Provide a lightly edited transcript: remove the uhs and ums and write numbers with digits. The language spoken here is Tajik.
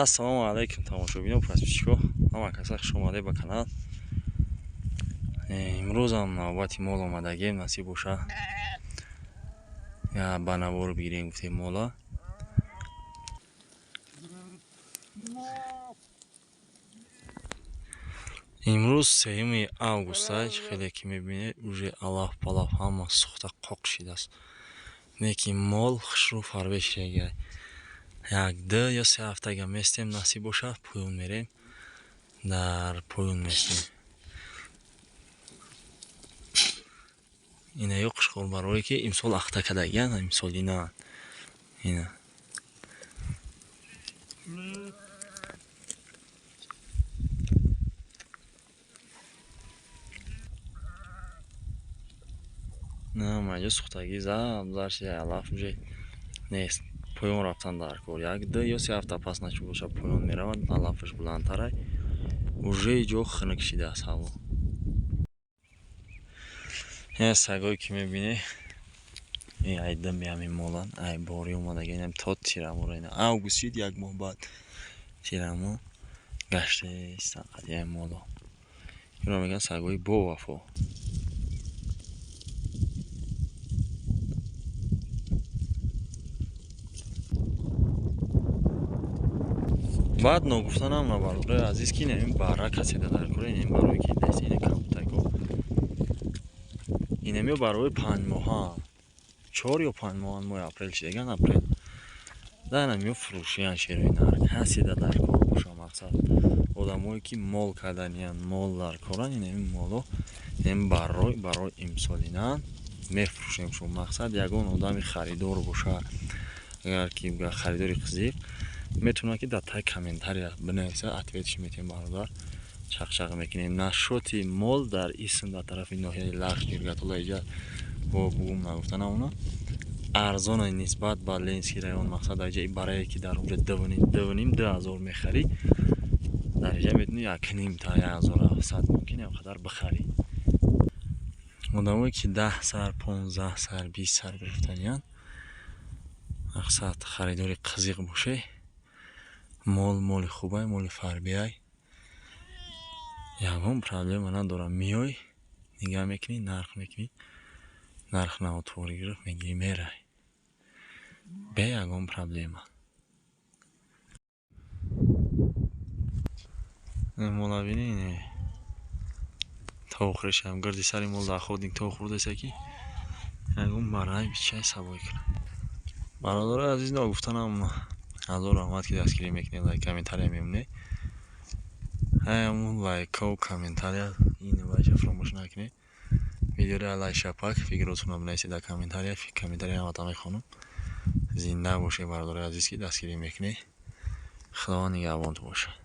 Ассалому алайкум тамошобинон пасбичиҳо. Ҳама каса хуш омадед ба канал. Имрӯзам навбати мол омадагем, насиб боша я ба навор бигирем гуфтем мола. имрӯз 3 август аст. Хеле ки мебинед уже алаф палаф ҳама сухта қоқ шидааст. Неки мол хушрӯ фарвеш ягай 1-2 ё 3 ҳафтага местем, насиб боша поён мерем, дар поён местем. Ина ё қушқорбарое ки имсол ахта кардагиян, имсоли на ина на маҷо сухтагӣ забзарш я алаф уже нест. Поён рафтан дар кор 1-2 ё 3 ҳафта пас начо боша поён меравад, алафаш буландтарай, уже иҷо хунук шидааст ҳаво. Я сагое ки мебинед ай дами ҳамин молан, ай бори омадаги инам то тирамура ина август шид, 1 моҳ баъд тираму гаштаест фақат я моло. Инро мегӯянд сагои бовафо. баъд ногуфтанам на бародари азиз ки ин бара касида дар кора, ин барои ки даст ин камтако. Инам ё барои 5 моҳа 4 ё 5 моҳан моҳи апрел шидаган апрел. Данам ё фурӯшиян шерои нар касида дар кор боша мақсад. Одамое ки мол карданиян, мол дар коран, ин моло ин барои имсолинан мефурӯшем шумо. Мақсад ягон одами харидор боша. Агар ки харидори қизиқ метавонад ки дар таги комментария бинависа, ответш метем бародар. Чақчақ мекунем. Нашоти мол дар исм дар тарафи ноҳияи Лахш Нигатулла иҷа бо бугум нагуфтанам уна арзона нисбат ба Ленинский район. Мақсад дар ҷаи барае ки дар онҷа 2,5-2000 мехари, дар инҷа метавони 1,5 та 1700 мумкин ин қадар бихари. Одамое ки 10 сар 15 сар 20 сар гирифтаниян, мақсад харидори қызиқ боше. Моли хубай, моли фарбияй. Ягон проблема надорам. Миёй нигаҳ мекунӣ, нарх мекунӣ, нарх наотвори гирифт мегирӣ мерай. Бе ягон проблема. Мола бинӣ то охиришам гирди сари мол даходин то хурдеса ки ягон барай бичай сабой кунам. Бародари азиз нагуфтанам ҳазор раҳмат ки дастгирӣ мекунед, лайк комментария мемонед. Ҳамун лайкау комментария инвайша фаромӯш накунед. Видеоро лайк шапак фикротонро бинависед дар комментария. Комментария ҳаматон мехонам. Зинда бошед бародари азиз ки дастгирӣ мекунед. Худованд нигаҳбонтон бошад.